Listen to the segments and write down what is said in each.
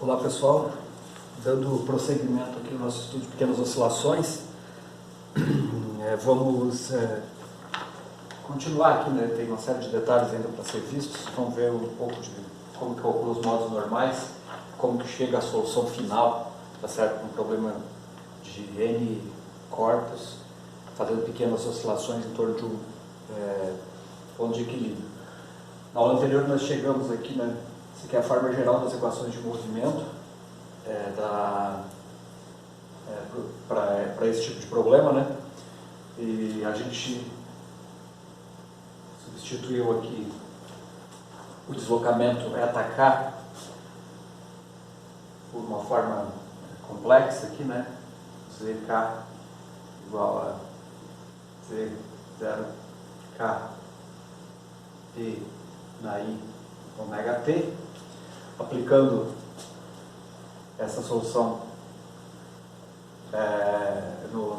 Olá pessoal, dando prosseguimento aqui no nosso estudo de pequenas oscilações, vamos continuar aqui, né? Tem uma série de detalhes ainda para ser vistos. Vamos ver um pouco de como que calcula os modos normais, como que chega à solução final, tá certo? Um problema de N corpos, fazendo pequenas oscilações em torno de um ponto de equilíbrio. Na aula anterior nós chegamos aqui, né? Isso aqui é a forma geral das equações de movimento para esse tipo de problema, né? E a gente substituiu aqui o deslocamento ℏk por uma forma complexa aqui, né? Zk igual a Z0k T na I ômega T. Aplicando essa solução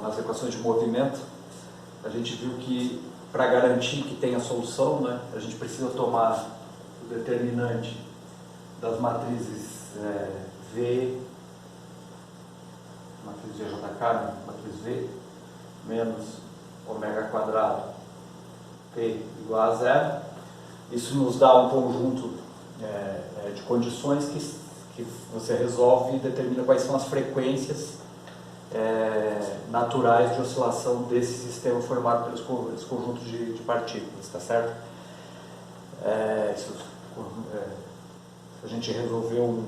nas equações de movimento, a gente viu que para garantir que tem a solução, né, a gente precisa tomar o determinante das matrizes V, matriz VJK, né, matriz V, menos ômega quadrado T igual a zero. Isso nos dá um conjunto de condições que você resolve e determina quais são as frequências naturais de oscilação desse sistema formado pelos conjuntos de partículas, tá certo? A gente resolveu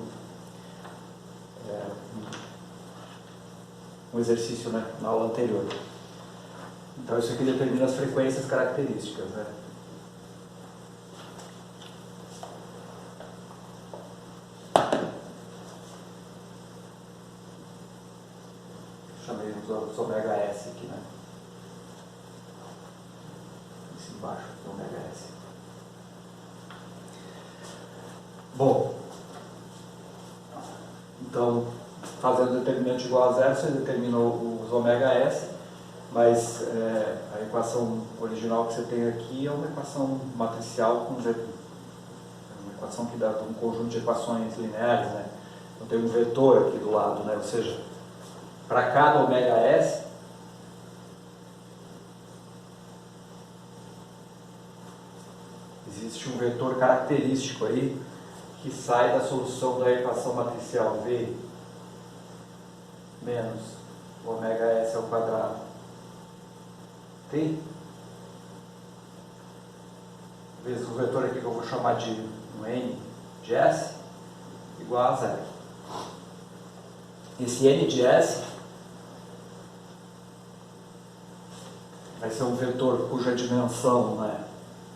um exercício, né, na aula anterior. Então isso aqui determina as frequências características, né? Chamei os ômega S aqui, né? Esse embaixo aqui, ômega S. Bom, então, fazendo determinante igual a zero, você determina os ômega S, mas a equação original que você tem aqui é uma equação matricial, uma equação que dá um conjunto de equações lineares, né? Então tem um vetor aqui do lado, né? Ou seja, para cada ômega S, existe um vetor característico aí que sai da solução da equação matricial V menos ômega S ao quadrado T vezes o vetor aqui que eu vou chamar de um N de S igual a zero. Esse N de S vai ser um vetor cuja dimensão, né,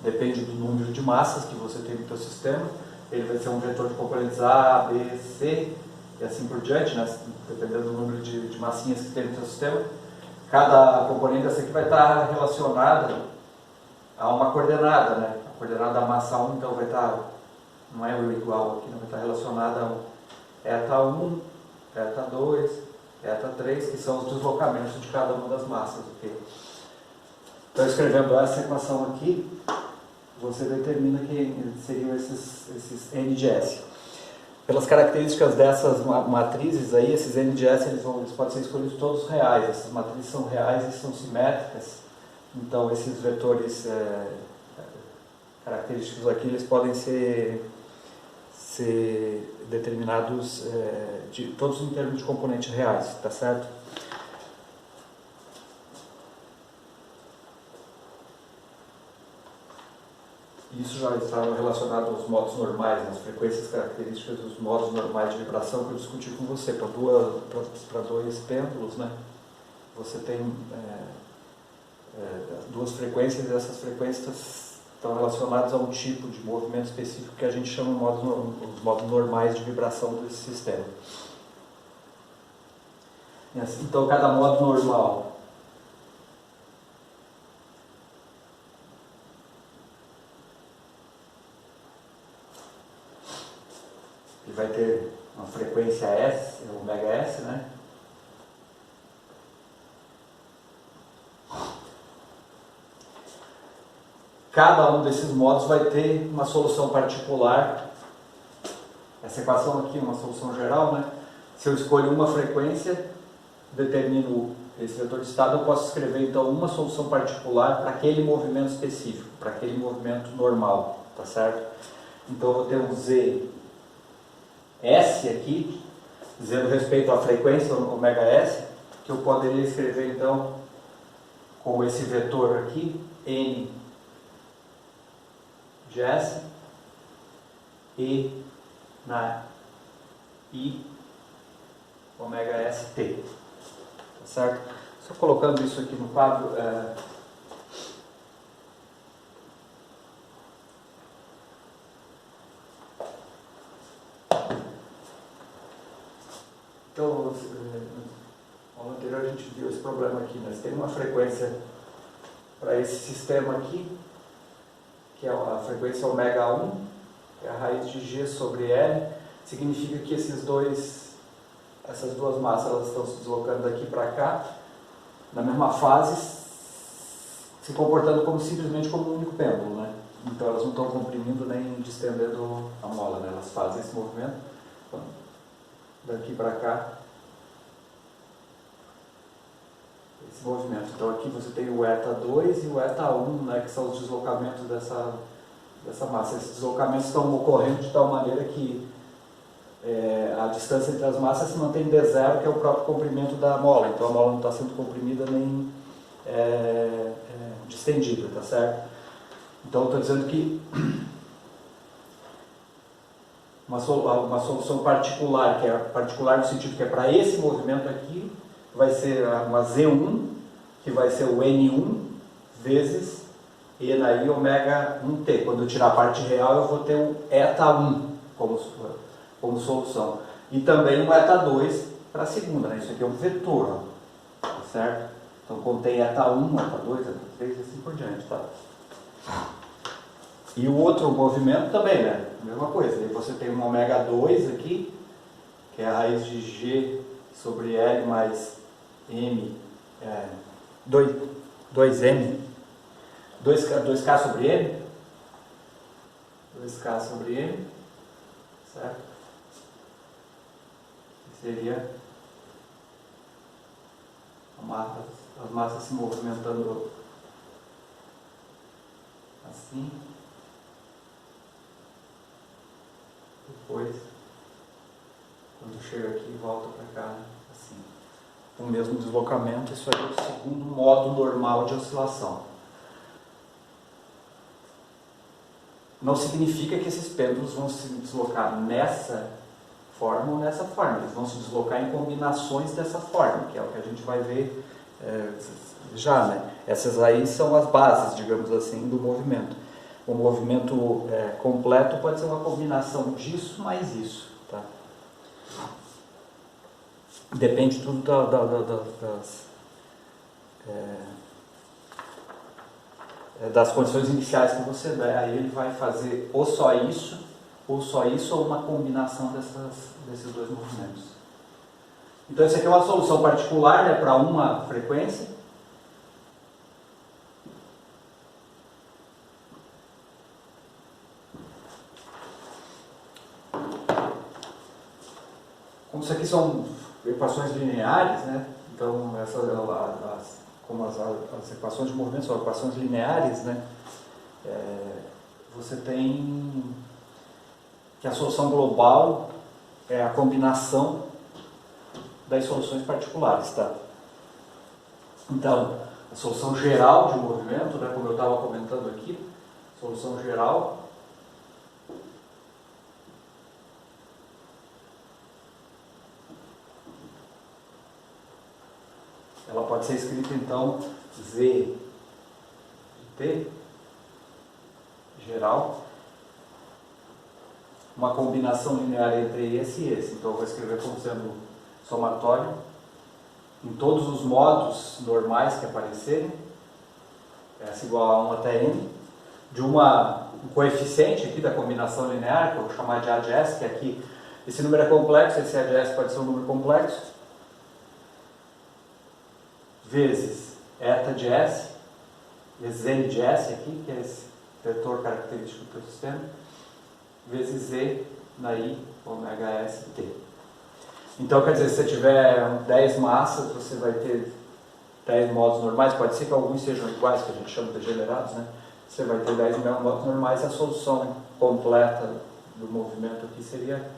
depende do número de massas que você tem no seu sistema. Ele vai ser um vetor de componentes A, B, C e assim por diante, né, dependendo do número de massinhas que tem no seu sistema. Cada componente dessa aqui vai estar relacionada a uma coordenada, né? A coordenada da massa 1, então vai estar, não é o igual aqui, não vai estar relacionada a ℏ1, ℏ2, ℏ3, que são os deslocamentos de cada uma das massas, ok? Então, escrevendo essa equação aqui, você determina que seriam esses N de S. Pelas características dessas matrizes aí, esses N de S eles podem ser escolhidos todos reais. Essas matrizes são reais e são simétricas. Então, esses vetores característicos aqui, eles podem ser determinados todos em termos de componentes reais, tá certo? Isso já está relacionado aos modos normais, as frequências características dos modos normais de vibração que eu discuti com você. Para dois pêndulos, né, você tem duas frequências, e essas frequências estão relacionadas a um tipo de movimento específico que a gente chama de os modos normais de vibração desse sistema. Então, cada modo normal vai ter uma frequência S, ômega S, né? Cada um desses modos vai ter uma solução particular essa equação aqui é uma solução geral, né? Se eu escolho uma frequência, determino esse vetor de estado, eu posso escrever então uma solução particular para aquele movimento específico, para aquele movimento normal, tá certo? Então eu vou ter um Z S aqui, dizendo respeito à frequência ômega S, que eu poderia escrever então como esse vetor aqui, N de S, e na I ômega S T, tá certo? Só colocando isso aqui no quadro, então, no aula anterior a gente viu esse problema aqui, né? Você tem uma frequência para esse sistema aqui, que é a frequência ômega 1, que é a raiz de G sobre L, significa que essas duas massas elas estão se deslocando daqui para cá, na mesma fase, se comportando simplesmente como um único pêndulo, né? Então elas não estão comprimindo nem distendendo a mola, né? Elas fazem esse movimento daqui para cá, esse movimento. Então aqui você tem o eta 2 e o eta 1, né, que são os deslocamentos dessa massa. Esses deslocamentos estão ocorrendo de tal maneira que a distância entre as massas se mantém D0, que é o próprio comprimento da mola. Então a mola não está sendo comprimida nem distendida, tá certo? Então eu estou dizendo que uma solução particular, que é particular no sentido que é para esse movimento aqui, vai ser uma Z1, que vai ser o N1 vezes E na I ômega 1T. Quando eu tirar a parte real, eu vou ter um eta 1 como solução. E também um eta 2 para a segunda, né? Isso aqui é um vetor, ó, tá certo? Então contém eta 1, eta 2, eta 3 e assim por diante, tá? E o outro movimento também, né? Mesma coisa. Aí você tem um ômega 2 aqui, que é a raiz de G sobre L mais M, 2M, 2K sobre M, 2K sobre M, certo? Que seria as massas se movimentando assim, depois, quando chega aqui, volta para cá, assim. O mesmo deslocamento, isso aí é o segundo modo normal de oscilação. Não significa que esses pêndulos vão se deslocar nessa forma ou nessa forma. Eles vão se deslocar em combinações dessa forma, que é o que a gente vai ver já, né? Essas aí são as bases, digamos assim, do movimento. O movimento completo pode ser uma combinação disso mais isso, tá? Depende tudo das condições iniciais que você der. Aí ele vai fazer ou só isso ou uma combinação desses dois movimentos. Então isso aqui é uma solução particular, né, para uma frequência. Como isso aqui são equações lineares, né? Então como as equações de movimento são equações lineares, né? Você tem que a solução global é a combinação das soluções particulares, tá? Então, a solução geral de um movimento, né, como eu estava comentando aqui, solução geral ela pode ser escrita então Z de T geral, uma combinação linear entre esse e esse. Então eu vou escrever como sendo somatório em todos os modos normais que aparecerem, S igual a 1 até N, de um coeficiente aqui da combinação linear, que eu vou chamar de A de S, que aqui esse número é complexo, esse A de S pode ser um número complexo, vezes eta de S, vezes N de S aqui, que é esse vetor característico do teu sistema, vezes Z na I ômega ST. Então, quer dizer, se você tiver 10 massas, você vai ter 10 modos normais, pode ser que alguns sejam iguais, que a gente chama de degenerados, né? Você vai ter 10 modos normais, a solução completa do movimento aqui seria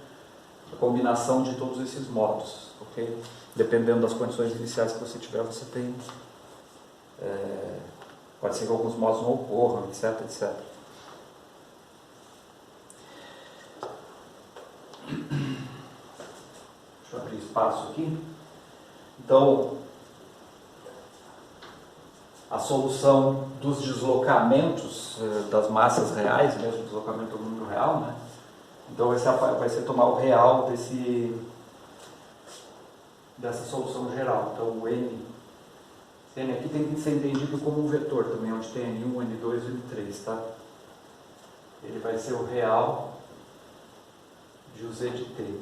a combinação de todos esses modos, ok? Dependendo das condições iniciais que você tiver, você tem... pode ser que alguns modos não ocorram, etc, etc. Deixa eu abrir espaço aqui. Então, a solução dos deslocamentos das massas reais, mesmo deslocamento do número real, né? Então vai ser tomar o real dessa solução geral. Então o N aqui tem que ser entendido como um vetor também, onde tem N1, N2 e N3, tá? Ele vai ser o real de o Z de T.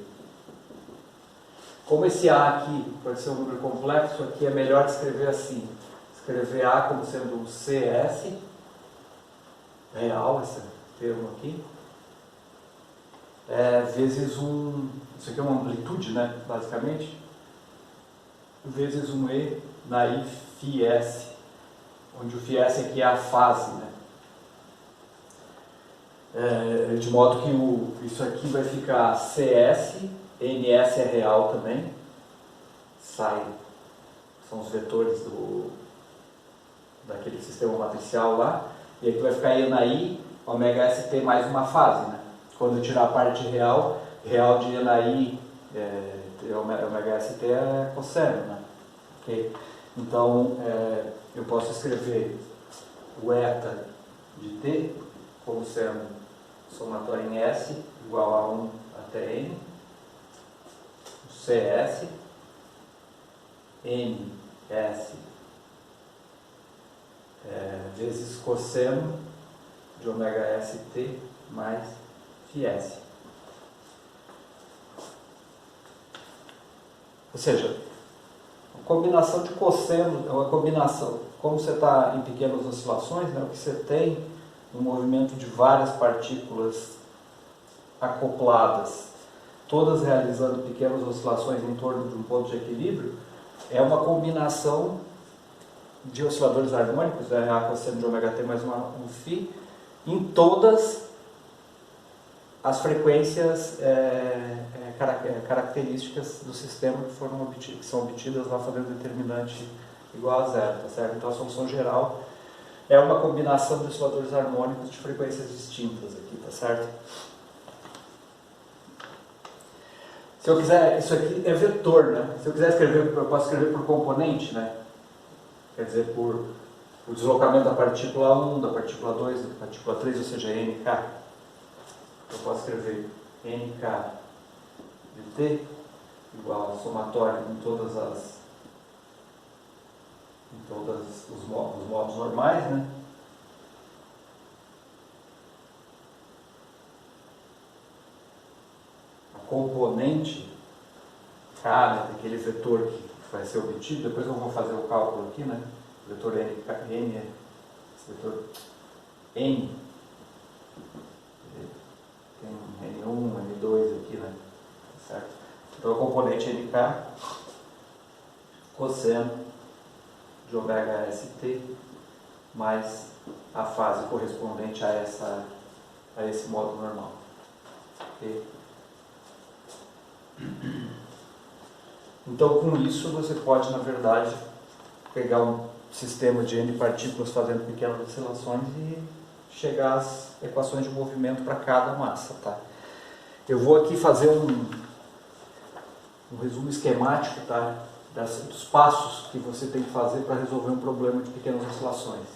Como esse A aqui pode ser um número complexo, aqui é melhor escrever assim. Escrever A como sendo um CS, real, esse termo aqui, vezes isso aqui é uma amplitude, né, basicamente, vezes um E na I φ S, onde o φ S aqui é a fase, né. De modo que isso aqui vai ficar CS, NS é real também, são os vetores daquele sistema matricial lá, e aqui vai ficar E na I, ômega ST mais uma fase, né? Quando eu tirar a parte real de E na I, ômega ST é cosseno, né? Okay? Então, eu posso escrever o eta de T como sendo somatório em S igual a 1 até N, o CS, NS vezes cosseno de ômega ST mais φS. Ou seja, a combinação de cosseno é uma combinação, como você está em pequenas oscilações, né, o que você tem no movimento de várias partículas acopladas, todas realizando pequenas oscilações em torno de um ponto de equilíbrio, é uma combinação de osciladores harmônicos, A cosseno de ômega t mais um φ, em todas as frequências características do sistema que são obtidas lá fazendo determinante igual a zero, tá certo? Então a solução geral é uma combinação de osciladores harmônicos de frequências distintas aqui, tá certo? Se eu quiser, isso aqui é vetor, né? Se eu quiser escrever, eu posso escrever por componente, né? Quer dizer, por o deslocamento da partícula 1, da partícula 2, da partícula 3, ou seja, NK. Eu posso escrever NK de T igual a somatório em todos os modos normais, né? A componente K, né, daquele vetor que vai ser obtido, depois eu vou fazer o cálculo aqui, né? O vetor N, esse vetor N, tem N1, N2 aqui, né? Certo? Então a componente NK, cosseno de ômega ST, mais a fase correspondente a esse modo normal. Okay? Então, com isso, você pode, na verdade, pegar um sistema de N partículas fazendo pequenas oscilações e chegar às equações de movimento para cada massa. Tá? Eu vou aqui fazer um resumo esquemático, tá? Dos passos que você tem que fazer para resolver um problema de pequenas oscilações.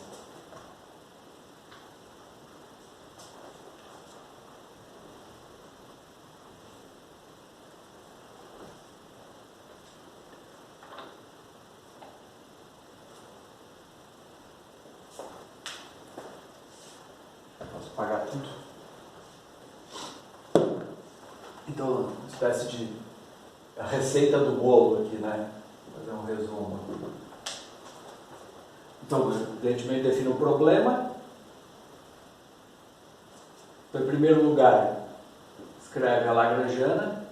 Posso apagar tudo? Então, uma espécie de a receita do bolo aqui, né? Vou fazer um resumo. Então, evidentemente, defino o problema. Então, em primeiro lugar, escreve a lagrangiana.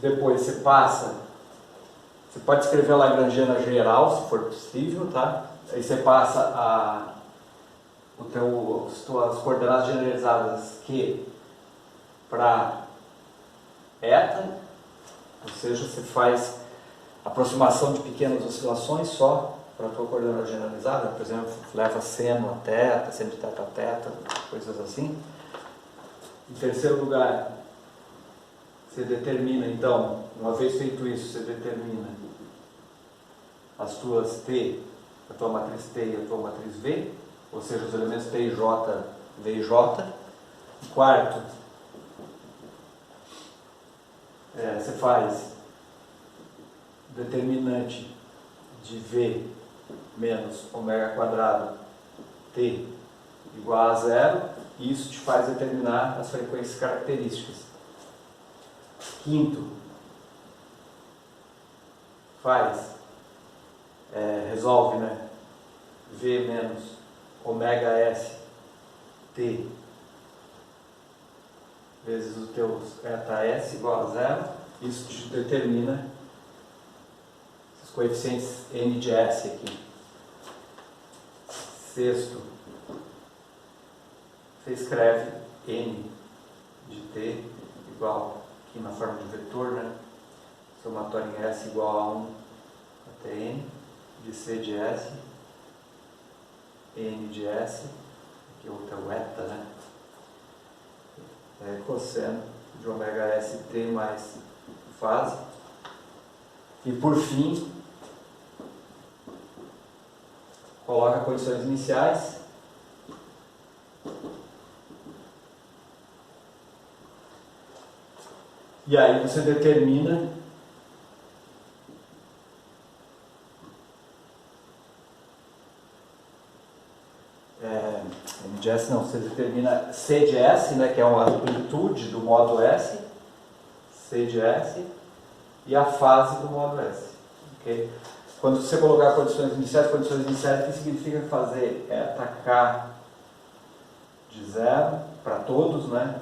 Depois você passa, você pode escrever a lagrangiana geral, se for possível, tá? Aí você passa as tuas coordenadas generalizadas Q para eta, ou seja, você faz aproximação de pequenas oscilações só para a tua coordenada generalizada, por exemplo, leva seno a teta, seno de teta a teta, coisas assim. Em terceiro lugar, você determina, então, uma vez feito isso, você determina as tuas T, a tua matriz T e a tua matriz V, ou seja, os elementos T e J, V e J. Quarto, você faz determinante de V menos ômega quadrado T igual a zero, e isso te faz determinar as frequências características. Quinto, resolve, né? V menos ômega S T vezes o teu eta S igual a zero. Isso te determina os coeficientes N de S aqui. Sexto, você escreve N de T igual, aqui na forma de vetor, né? Somatório em S igual a 1 até N de C de S, N de S, aqui outra é o eta, né? Cosseno de ômega S T mais fase. E por fim, coloca condições iniciais. E aí você determina M de S não, você determina C de S, né, que é uma amplitude do modo S, C de S, e a fase do modo S. Okay? Quando você colocar condições iniciais, o que significa fazer eta K de zero para todos, né,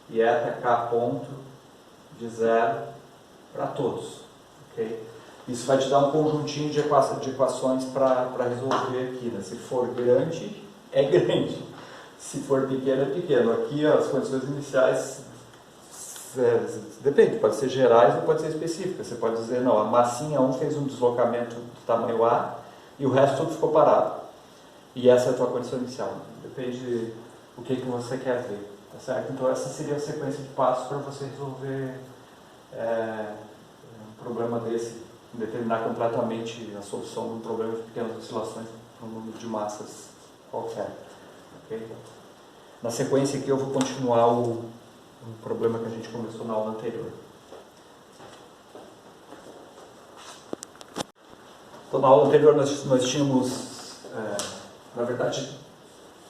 e eta K ponto de zero para todos. Okay? Isso vai te dar um conjuntinho de equações para resolver aqui. Né? Se for grande, é grande. Se for pequeno, é pequeno. Aqui as condições iniciais depende, pode ser gerais ou pode ser específicas. Você pode dizer, não, a massinha 1 fez um deslocamento do tamanho A e o resto tudo ficou parado. E essa é a tua condição inicial. Depende do que você quer ver. Tá certo? Então essa seria a sequência de passos para você resolver um problema desse, determinar completamente a solução de um problema de pequenas oscilações para um número de massas qualquer. Okay? Na sequência aqui eu vou continuar o problema que a gente começou na aula anterior. Então na aula anterior nós tínhamos, na verdade,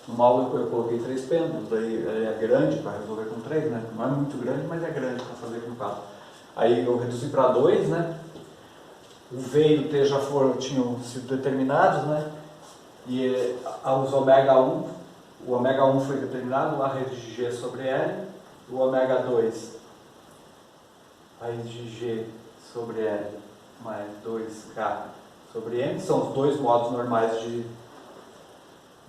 numa aula eu coloquei 3 pêndulos, daí é grande para resolver com 3, né? Não é muito grande, mas é grande para fazer com 4. Aí eu reduzi para 2, né? O V e o T já tinham sido determinados, né? E os ômega 1, o ômega 1 foi determinado, a rede de G sobre L, o ômega 2, a rede de G sobre L mais 2K sobre M, são os dois modos normais de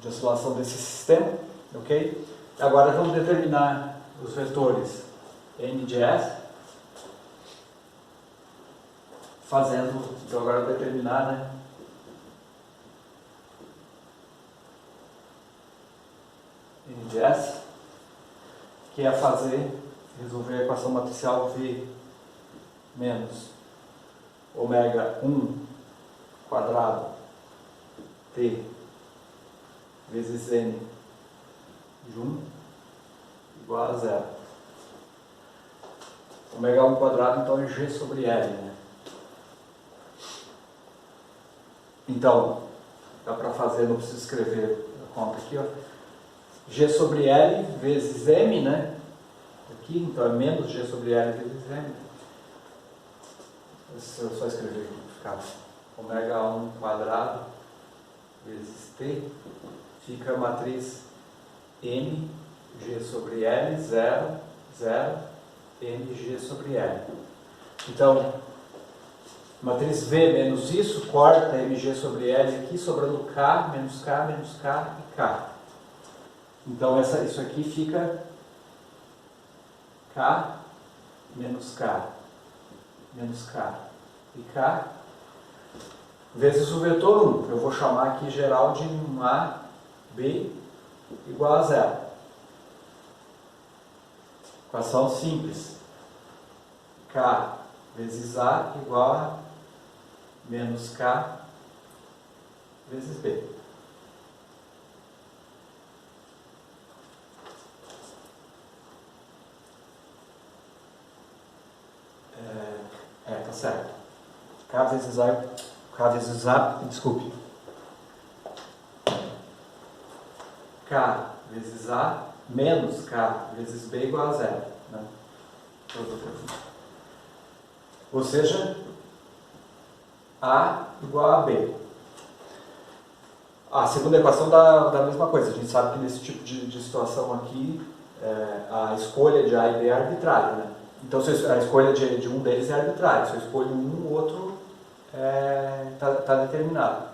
oscilação desse sistema, ok? Agora vamos determinar os vetores N de S, então agora determinar, né? N de S, que é resolver a equação matricial V menos ômega 1 quadrado T vezes N de 1 igual a 0. Ômega 1 quadrado então é G sobre L, né? Então, dá para fazer, não preciso escrever a conta aqui, ó. G sobre L vezes M, né? Aqui, então é menos G sobre L vezes M. Se eu só escrever aqui, fica ômega 1 quadrado vezes T, fica a matriz mg sobre L, 0, 0, mg sobre L. Então, matriz V menos isso, corta mg sobre L aqui, sobrando K, menos K, menos K e K. Então, isso aqui fica K menos K, menos K e K, vezes o vetor 1. Eu vou chamar aqui geral de 1A, B igual a 0. Equação simples. K vezes A igual a menos K vezes B. Tá certo. K vezes A, desculpe. K vezes A menos K vezes B igual a 0. Né? Ou seja, A igual a B. A segunda equação dá a mesma coisa. A gente sabe que nesse tipo de situação aqui, a escolha de A e B é arbitrária. Né? Então, a escolha de um deles é arbitrária. Se eu escolho um, o outro está determinado.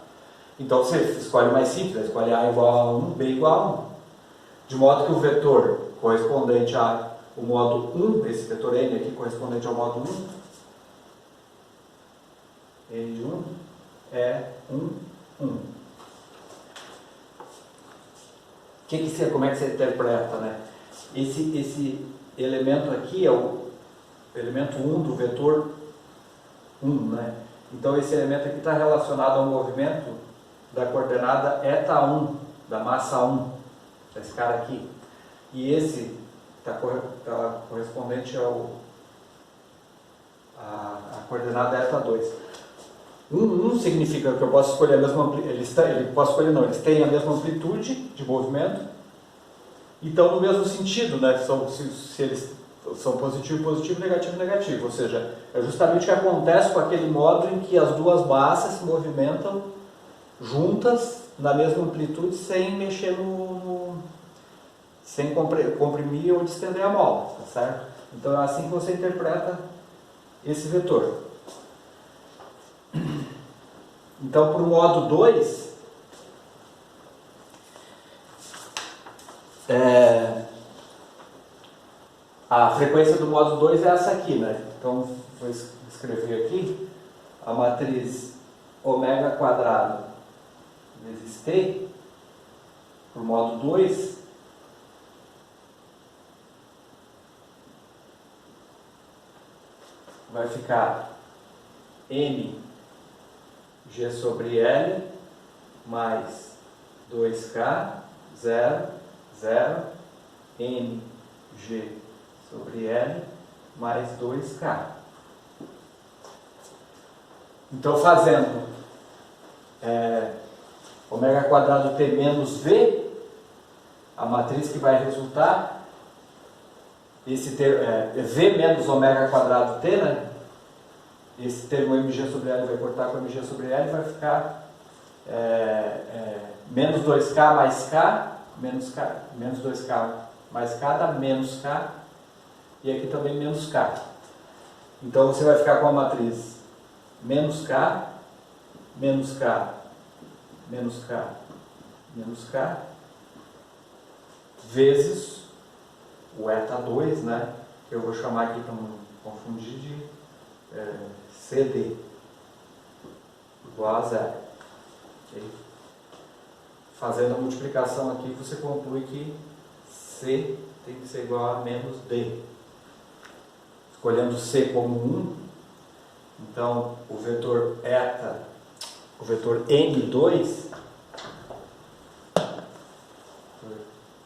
Então, você escolhe mais simples, escolhe A igual a 1, B igual a 1. De modo que o vetor correspondente ao modo 1, esse vetor N aqui correspondente ao modo 1, N de 1, é 1, 1. Como é que você interpreta, né? Esse elemento aqui é o elemento 1 do vetor 1, né? Então esse elemento aqui está relacionado ao movimento da coordenada eta1, da massa 1, esse cara aqui. E esse está correspondente à coordenada eta2. 1 significa que eu posso escolher a mesma amplitude, eles têm a mesma amplitude de movimento e estão no mesmo sentido, né? Se eles são positivo, positivo, negativo, negativo. Ou seja, é justamente o que acontece com aquele modo em que as duas massas se movimentam juntas na mesma amplitude sem mexer sem comprimir ou distender a mola, tá certo? Então é assim que você interpreta esse vetor. Então, para o modo 2, a frequência do modo 2 é essa aqui, né? Então, vou escrever aqui a matriz ômega quadrado vezes T, para o modo 2, vai ficar mg sobre L mais 2k, 0, 0, mg sobre L mais 2k. Então, fazendo ômega quadrado T menos V, a matriz que vai resultar, V menos ômega quadrado T, né? Esse termo mg sobre L vai cortar com mg sobre L, vai ficar menos 2k mais k, menos 2k mais k dá menos k, e aqui também menos k. Então você vai ficar com a matriz menos k, menos k, menos k, menos k, vezes o eta2, né? Que eu vou chamar aqui para não confundir de CD igual a 0. Okay? Fazendo a multiplicação aqui, você conclui que C tem que ser igual a menos D. Escolhendo C como 1, então o vetor N2,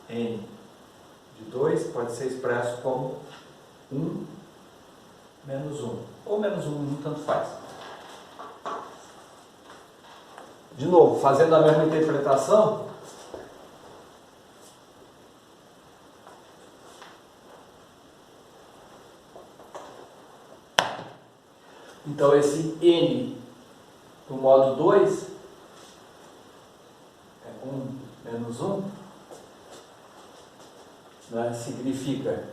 N de 2 pode ser expresso como 1 menos 1, ou menos 1, tanto faz. De novo, fazendo a mesma interpretação, então esse N do modo 2 é 1 menos 1, né, significa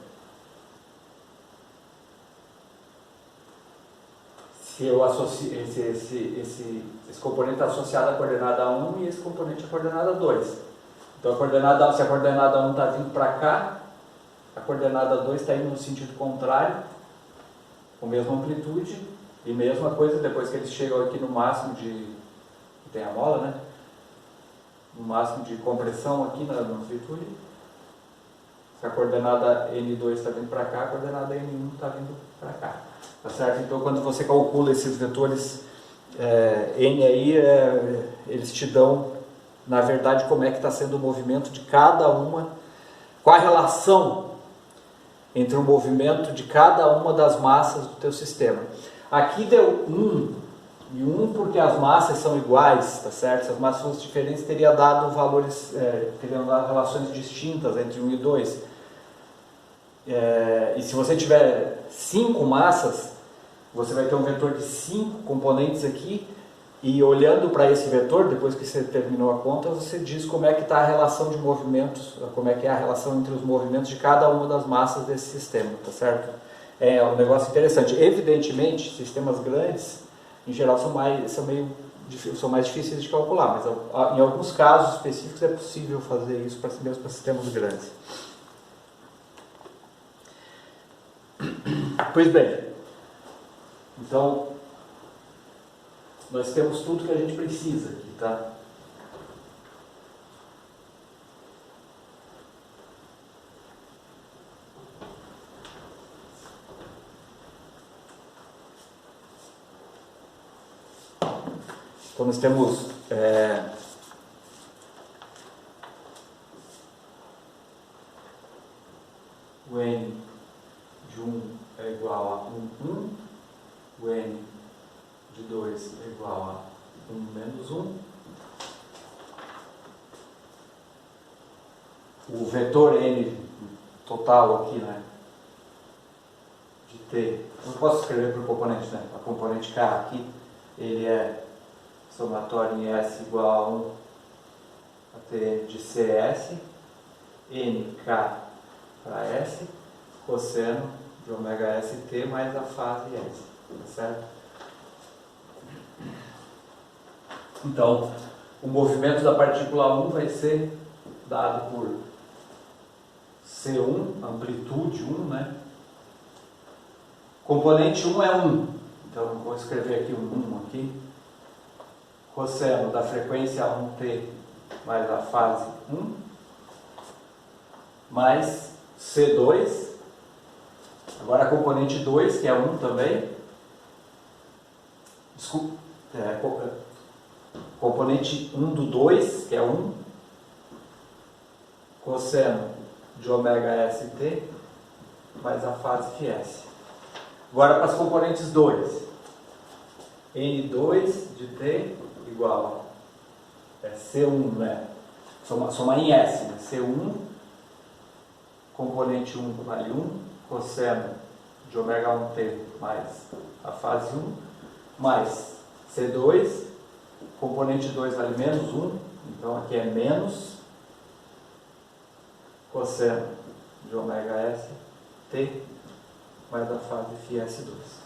se eu associo esse componente está associado à coordenada 1 e esse componente à coordenada 2. Então, se a coordenada 1 está vindo para cá, a coordenada 2 está indo no sentido contrário, com a mesma amplitude, e mesma coisa depois que eles chegam aqui no máximo de... tem a mola, né? No máximo de compressão aqui na amplitude. Se a coordenada N2 está vindo para cá, a coordenada N1 está vindo para cá. Tá certo? Então, quando você calcula esses vetores N aí, eles te dão, na verdade, como é que está sendo o movimento de cada uma, qual a relação entre o movimento de cada uma das massas do teu sistema. Aqui deu 1 e 1 porque as massas são iguais, tá certo? Se as massas fossem diferentes, teria dado valores, teriam dado relações distintas entre 1 e 2. E se você tiver 5 massas, você vai ter um vetor de 5 componentes aqui, e olhando para esse vetor, depois que você terminou a conta, você diz como é que está a relação de movimentos, como é que é a relação entre os movimentos de cada uma das massas desse sistema, tá certo? É um negócio interessante. Evidentemente, sistemas grandes, em geral, são mais difíceis de calcular, mas em alguns casos específicos é possível fazer isso mesmo para sistemas grandes. Pois bem, então, nós temos tudo que a gente precisa aqui, tá? Então, nós temos o N de 1 é igual a 1, o N de 2 é igual a 1 menos 1. O vetor N total aqui, né, de T, eu não posso escrever para o componente, né? A componente K aqui, ele é somatório em S igual a 1 a T de CS, NK para S, cosseno de ômega ST mais a fase S, tá certo? Então, o movimento da partícula 1 vai ser dado por C1, amplitude 1, né? Componente 1 é 1, então vou escrever aqui um 1 aqui. Cosseno da frequência 1T mais a fase 1, mais C2, agora a componente 2, que é 1 também, desculpa, componente 1 do 2, que é 1, cosseno de ômega ST mais a fase φS. Agora para as componentes 2, N2 de T igual a C1, né? Somar em S, né? C1, componente 1 vale 1, cosseno de ômega 1T mais a fase 1, mais C2, componente 2 vale menos 1, então aqui é menos cosseno de ômega S T mais a fase φS2.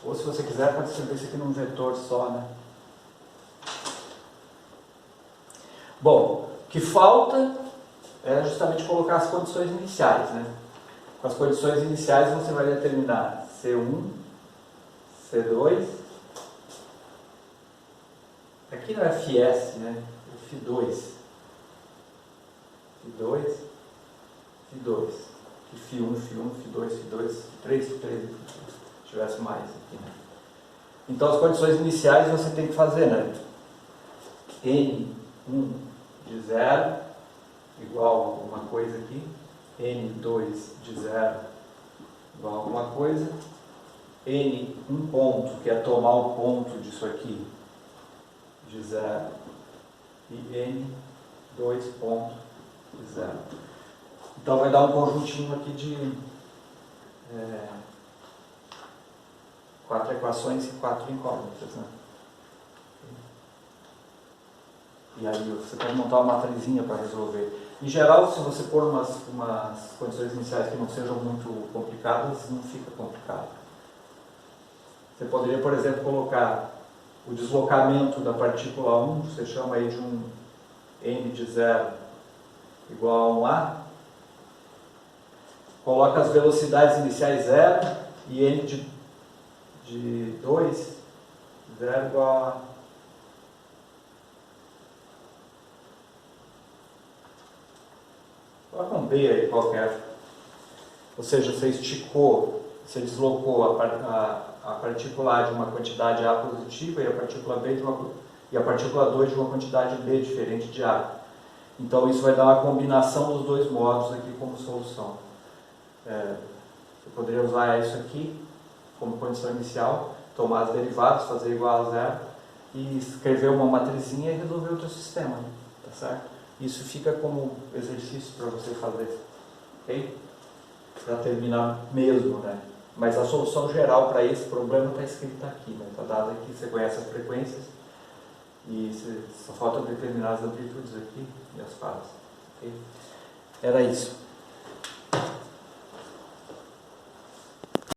Ou se você quiser, pode escrever isso aqui num vetor só, né? Bom, o que falta é justamente colocar as condições iniciais, né? Com as condições iniciais você vai determinar C1, C2, aqui não é φS, né? É φ2, φ2, φ2, φ1, φ1, f2, f2, f3, f3, se tivesse mais aqui, né? Então as condições iniciais você tem que fazer, né? N1 de 0 igual a alguma coisa aqui, N2 de 0 igual a alguma coisa, N1 ponto, que é tomar o ponto disso aqui, de 0, e N2 ponto de 0. Então vai dar um conjuntinho aqui de 4 equações e 4 incógnitas, né? E aí você pode montar uma matrizinha para resolver. Em geral, se você pôr umas condições iniciais que não sejam muito complicadas, não fica complicado. Você poderia, por exemplo, colocar o deslocamento da partícula 1, você chama aí de um n de 0 igual a 1A, coloca as velocidades iniciais 0 e n de 2, 0 igual a... Coloca um B aí qualquer. Ou seja, você esticou, você deslocou a partícula A de uma quantidade A positiva e a partícula B e a partícula 2 de uma quantidade B diferente de A. Então isso vai dar uma combinação dos dois modos aqui como solução. Você poderia usar isso aqui como condição inicial, tomar as derivadas, fazer igual a 0 e escrever uma matrizinha e resolver o teu sistema, tá certo? Isso fica como exercício para você fazer, ok? Para terminar mesmo, né? Mas a solução geral para esse problema está escrita aqui, né? Está dado aqui, você conhece as frequências e só falta determinar as amplitudes aqui e as fases, ok? Era isso.